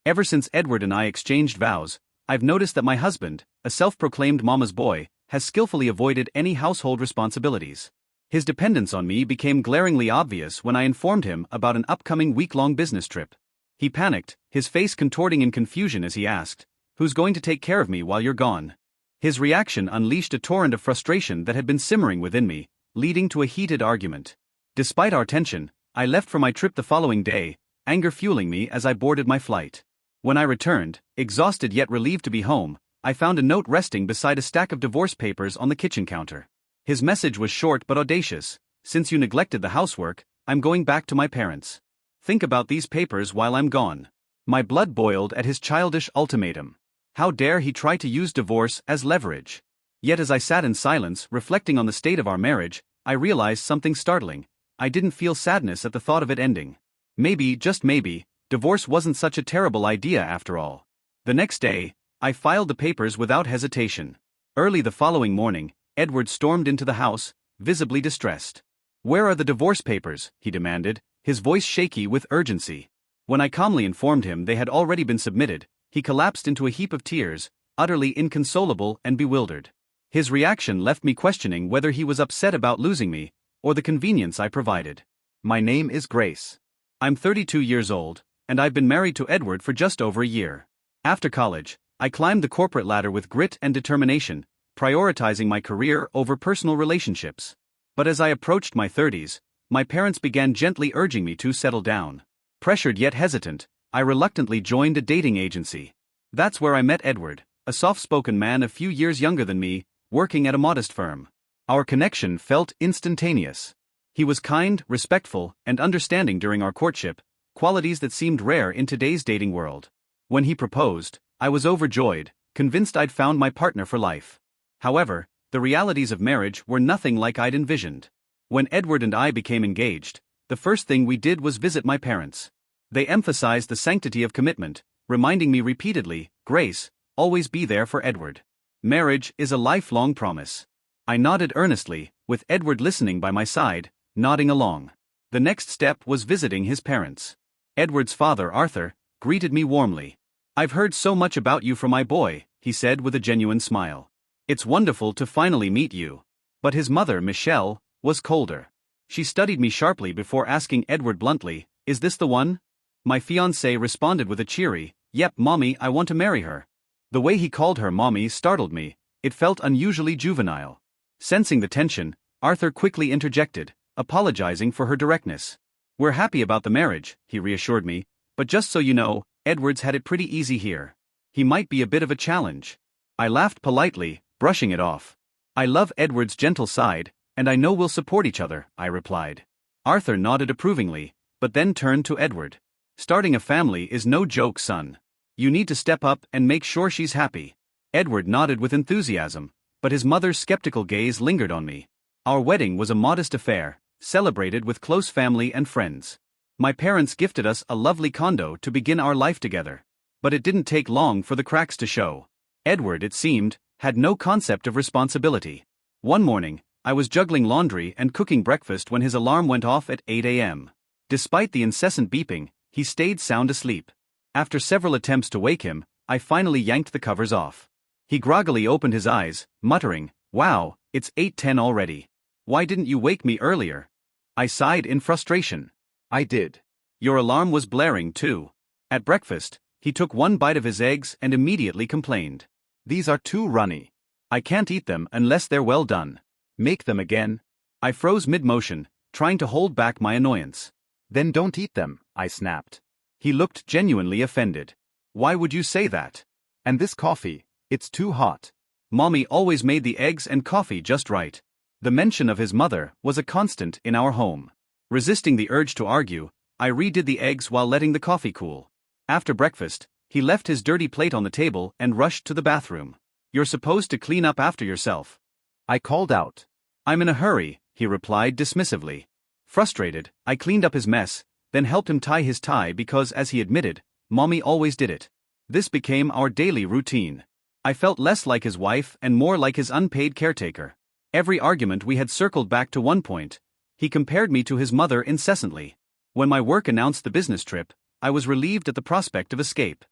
Ever since Edward and I exchanged vows, I've noticed that my husband, a self-proclaimed mama's boy, has skillfully avoided any household responsibilities. His dependence on me became glaringly obvious when I informed him about an upcoming week-long business trip. He panicked, his face contorting in confusion as he asked, "Who's going to take care of me while you're gone?" His reaction unleashed a torrent of frustration that had been simmering within me, leading to a heated argument. Despite our tension, I left for my trip the following day, anger fueling me as I boarded my flight. When I returned, exhausted yet relieved to be home, I found a note resting beside a stack of divorce papers on the kitchen counter. His message was short but audacious: "Since you neglected the housework, I'm going back to my parents. Think about these papers while I'm gone." My blood boiled at his childish ultimatum. How dare he try to use divorce as leverage? Yet as I sat in silence reflecting on the state of our marriage, I realized something startling. I didn't feel sadness at the thought of it ending. Maybe, just maybe, divorce wasn't such a terrible idea after all. The next day, I filed the papers without hesitation. Early the following morning, Edward stormed into the house, visibly distressed. "Where are the divorce papers?" he demanded, his voice shaky with urgency. When I calmly informed him they had already been submitted, he collapsed into a heap of tears, utterly inconsolable and bewildered. His reaction left me questioning whether he was upset about losing me, or the convenience I provided. "My name is Grace. I'm 32 years old, and I've been married to Edward for just over a year. After college, I climbed the corporate ladder with grit and determination, prioritizing my career over personal relationships. But as I approached my 30s, my parents began gently urging me to settle down. Pressured yet hesitant, I reluctantly joined a dating agency. That's where I met Edward, a soft-spoken man a few years younger than me, working at a modest firm. Our connection felt instantaneous. He was kind, respectful, and understanding during our courtship, qualities that seemed rare in today's dating world. When he proposed, I was overjoyed, convinced I'd found my partner for life. However, the realities of marriage were nothing like I'd envisioned. When Edward and I became engaged, the first thing we did was visit my parents. They emphasized the sanctity of commitment, reminding me repeatedly, "Grace, always be there for Edward. Marriage is a lifelong promise." I nodded earnestly, with Edward listening by my side, nodding along. The next step was visiting his parents. Edward's father, Arthur, greeted me warmly. "I've heard so much about you from my boy," he said with a genuine smile. "It's wonderful to finally meet you." But his mother, Michelle, was colder. She studied me sharply before asking Edward bluntly, "Is this the one?" My fiancé responded with a cheery, "Yep, Mommy, I want to marry her." The way he called her Mommy startled me. It felt unusually juvenile. Sensing the tension, Arthur quickly interjected, apologizing for her directness. "We're happy about the marriage," he reassured me, "but just so you know, Edward's had it pretty easy here. He might be a bit of a challenge." I laughed politely, brushing it off. "I love Edward's gentle side, and I know we'll support each other," I replied. Arthur nodded approvingly, but then turned to Edward. "Starting a family is no joke, son. You need to step up and make sure she's happy." Edward nodded with enthusiasm, but his mother's skeptical gaze lingered on me. Our wedding was a modest affair, celebrated with close family and friends. My parents gifted us a lovely condo to begin our life together. But it didn't take long for the cracks to show. Edward, it seemed, had no concept of responsibility. One morning, I was juggling laundry and cooking breakfast when his alarm went off at 8 a.m. Despite the incessant beeping, he stayed sound asleep. After several attempts to wake him, I finally yanked the covers off. He groggily opened his eyes, muttering, "Wow, it's 8:10 already. Why didn't you wake me earlier?" I sighed in frustration. "I did. Your alarm was blaring too." At breakfast, he took one bite of his eggs and immediately complained. "These are too runny. I can't eat them unless they're well done. Make them again." I froze mid-motion, trying to hold back my annoyance. "Then don't eat them," I snapped. He looked genuinely offended. "Why would you say that? And this coffee, it's too hot. Mommy always made the eggs and coffee just right." The mention of his mother was a constant in our home. Resisting the urge to argue, I redid the eggs while letting the coffee cool. After breakfast, he left his dirty plate on the table and rushed to the bathroom. "You're supposed to clean up after yourself," I called out. "I'm in a hurry," he replied dismissively. Frustrated, I cleaned up his mess, then helped him tie his tie because, as he admitted, Mommy always did it. This became our daily routine. I felt less like his wife and more like his unpaid caretaker. Every argument we had circled back to one point. He compared me to his mother incessantly. When my work announced the business trip, I was relieved at the prospect of escape.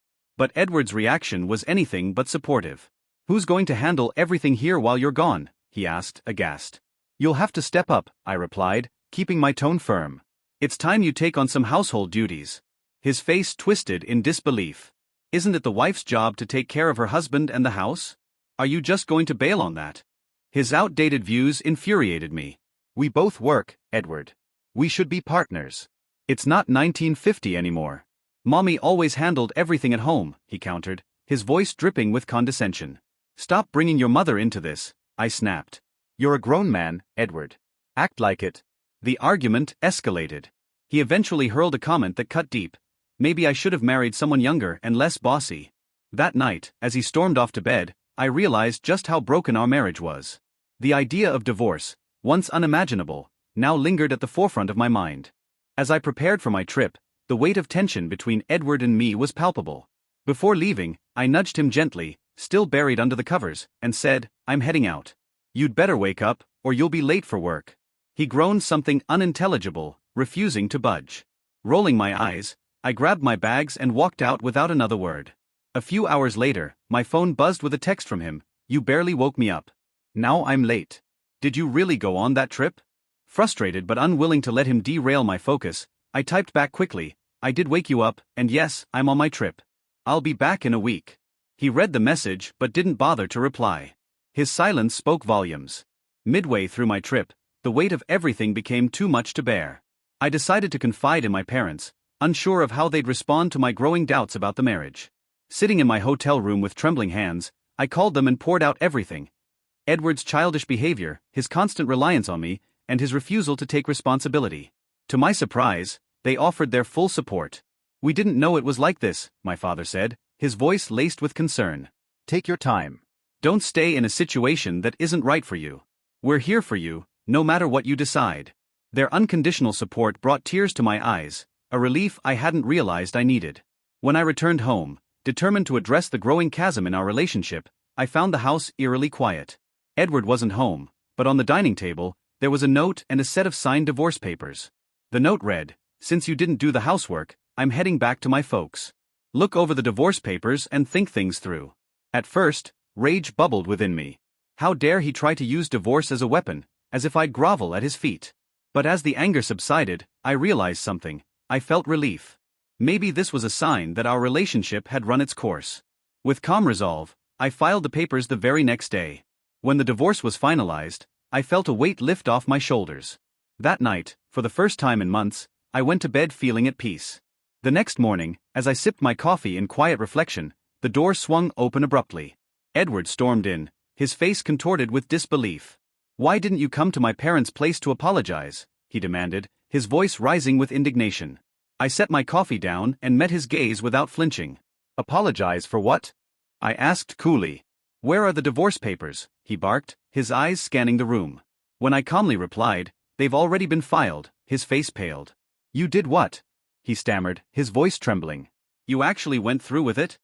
But Edward's reaction was anything but supportive. "Who's going to handle everything here while you're gone?" he asked, aghast. "You'll have to step up," I replied, keeping my tone firm. "It's time you take on some household duties." His face twisted in disbelief. "Isn't it the wife's job to take care of her husband and the house? Are you just going to bail on that?" His outdated views infuriated me. "We both work, Edward. We should be partners. It's not 1950 anymore. Mommy always handled everything at home," he countered, his voice dripping with condescension. "Stop bringing your mother into this," I snapped. "You're a grown man, Edward. Act like it." The argument escalated. He eventually hurled a comment that cut deep. Maybe I should have married someone younger and less bossy. That night, as he stormed off to bed, I realized just how broken our marriage was. The idea of divorce, once unimaginable, now lingered at the forefront of my mind. As I prepared for my trip, the weight of tension between Edward and me was palpable. Before leaving, I nudged him gently, still buried under the covers, and said, "I'm heading out. You'd better wake up, or you'll be late for work." He groaned something unintelligible, refusing to budge. Rolling my eyes, I grabbed my bags and walked out without another word. A few hours later, my phone buzzed with a text from him. "You barely woke me up. Now I'm late." Did you really go on that trip? Frustrated but unwilling to let him derail my focus, I typed back quickly, "I did wake you up, and yes, I'm on my trip. I'll be back in a week." He read the message but didn't bother to reply. His silence spoke volumes. Midway through my trip, the weight of everything became too much to bear. I decided to confide in my parents, unsure of how they'd respond to my growing doubts about the marriage. Sitting in my hotel room with trembling hands, I called them and poured out everything. Edward's childish behavior, his constant reliance on me, and his refusal to take responsibility. To my surprise, they offered their full support. "We didn't know it was like this," my father said, his voice laced with concern. "Take your time. Don't stay in a situation that isn't right for you. We're here for you, no matter what you decide." Their unconditional support brought tears to my eyes, a relief I hadn't realized I needed. When I returned home, determined to address the growing chasm in our relationship, I found the house eerily quiet. Edward wasn't home, but on the dining table, there was a note and a set of signed divorce papers. The note read, "Since you didn't do the housework, I'm heading back to my folks. Look over the divorce papers and think things through." At first, rage bubbled within me. How dare he try to use divorce as a weapon, as if I'd grovel at his feet. But as the anger subsided, I realized something. I felt relief. Maybe this was a sign that our relationship had run its course. With calm resolve, I filed the papers the very next day. When the divorce was finalized, I felt a weight lift off my shoulders. That night, for the first time in months, I went to bed feeling at peace. The next morning, as I sipped my coffee in quiet reflection, the door swung open abruptly. Edward stormed in, his face contorted with disbelief. "Why didn't you come to my parents' place to apologize?" he demanded, his voice rising with indignation. I set my coffee down and met his gaze without flinching. "Apologize for what?" I asked coolly. "Where are the divorce papers?" he barked, his eyes scanning the room. When I calmly replied, "They've already been filed," his face paled. "You did what?" he stammered, his voice trembling. "You actually went through with it?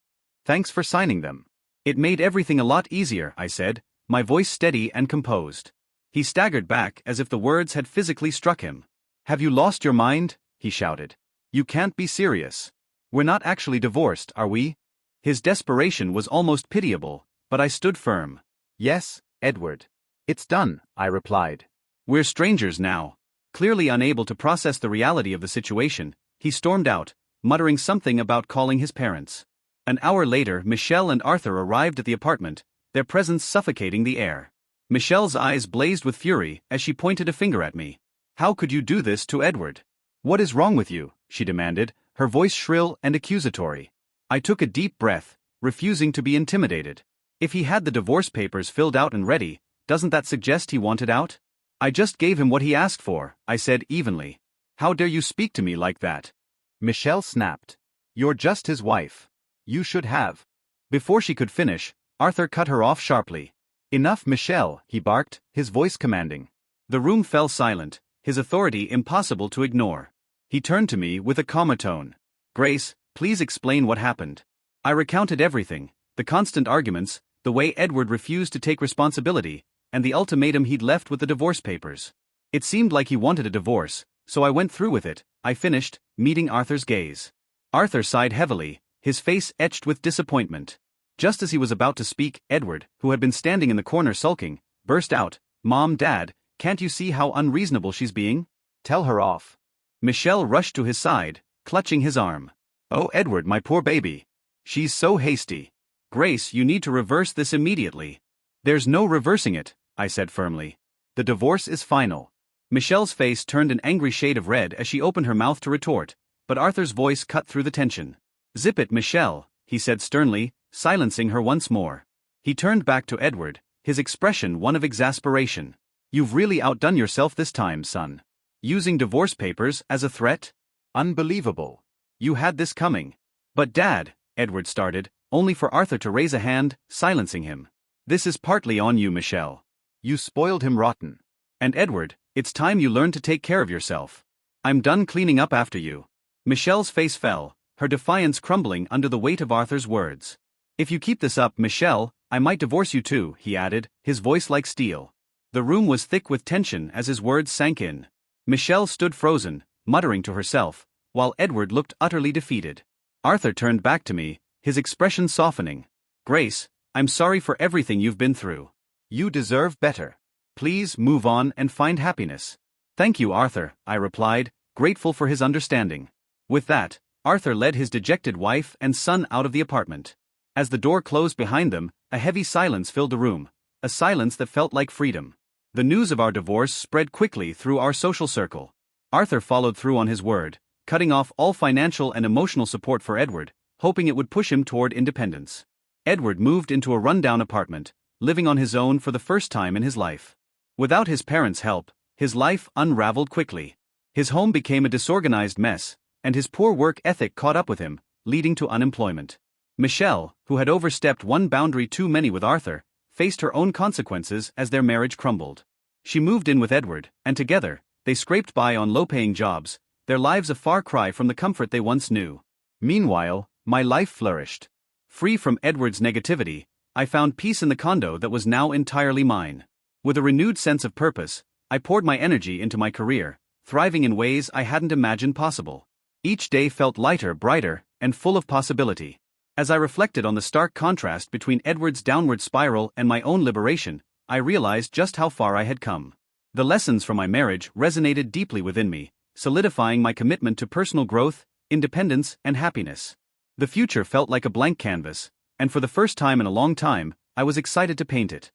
Thanks for signing them." "It made everything a lot easier," I said, my voice steady and composed. He staggered back as if the words had physically struck him. "Have you lost your mind?" he shouted. "You can't be serious. We're not actually divorced, are we?" His desperation was almost pitiable, but I stood firm. "Yes, Edward. It's done," I replied. "We're strangers now." Clearly unable to process the reality of the situation, he stormed out, muttering something about calling his parents. An hour later, Michelle and Arthur arrived at the apartment, their presence suffocating the air. Michelle's eyes blazed with fury as she pointed a finger at me. "How could you do this to Edward? What is wrong with you?" she demanded, her voice shrill and accusatory. I took a deep breath, refusing to be intimidated. If he had the divorce papers filled out and ready, doesn't that suggest he wanted out? "I just gave him what he asked for," I said evenly. "How dare you speak to me like that?" Michelle snapped. "You're just his wife. You should have." Before she could finish, Arthur cut her off sharply. "Enough, Michelle," he barked, his voice commanding. The room fell silent, his authority impossible to ignore. He turned to me with a calmer tone. "Grace, please explain what happened." I recounted everything, the constant arguments, the way Edward refused to take responsibility, and the ultimatum he'd left with the divorce papers. It seemed like he wanted a divorce, so I went through with it, I finished, meeting Arthur's gaze. Arthur sighed heavily, his face etched with disappointment. Just as he was about to speak, Edward, who had been standing in the corner sulking, burst out, "Mom, Dad, can't you see how unreasonable she's being? Tell her off." Michelle rushed to his side, clutching his arm. "Oh, Edward, my poor baby. She's so hasty. Grace, you need to reverse this immediately." "There's no reversing it," I said firmly. "The divorce is final." Michelle's face turned an angry shade of red as she opened her mouth to retort, but Arthur's voice cut through the tension. "Zip it, Michelle," he said sternly, silencing her once more. He turned back to Edward, his expression one of exasperation. "You've really outdone yourself this time, son. Using divorce papers as a threat? Unbelievable. You had this coming." "But Dad," Edward started, only for Arthur to raise a hand, silencing him. "This is partly on you, Michelle. You spoiled him rotten. And Edward, it's time you learned to take care of yourself. I'm done cleaning up after you." Michelle's face fell, her defiance crumbling under the weight of Arthur's words. "If you keep this up, Michelle, I might divorce you too," he added, his voice like steel. The room was thick with tension as his words sank in. Michelle stood frozen, muttering to herself, while Edward looked utterly defeated. Arthur turned back to me, his expression softening. "Grace, I'm sorry for everything you've been through. You deserve better. Please move on and find happiness." "Thank you, Arthur," I replied, grateful for his understanding. With that, Arthur led his dejected wife and son out of the apartment. As the door closed behind them, a heavy silence filled the room, a silence that felt like freedom. The news of our divorce spread quickly through our social circle. Arthur followed through on his word, cutting off all financial and emotional support for Edward, hoping it would push him toward independence. Edward moved into a rundown apartment, living on his own for the first time in his life. Without his parents' help, his life unraveled quickly. His home became a disorganized mess, and his poor work ethic caught up with him, leading to unemployment. Michelle, who had overstepped one boundary too many with Arthur, faced her own consequences as their marriage crumbled. She moved in with Edward, and together, they scraped by on low-paying jobs, their lives a far cry from the comfort they once knew. Meanwhile, my life flourished. Free from Edward's negativity, I found peace in the condo that was now entirely mine. With a renewed sense of purpose, I poured my energy into my career, thriving in ways I hadn't imagined possible. Each day felt lighter, brighter, and full of possibility. As I reflected on the stark contrast between Edward's downward spiral and my own liberation, I realized just how far I had come. The lessons from my marriage resonated deeply within me, solidifying my commitment to personal growth, independence, and happiness. The future felt like a blank canvas, and for the first time in a long time, I was excited to paint it.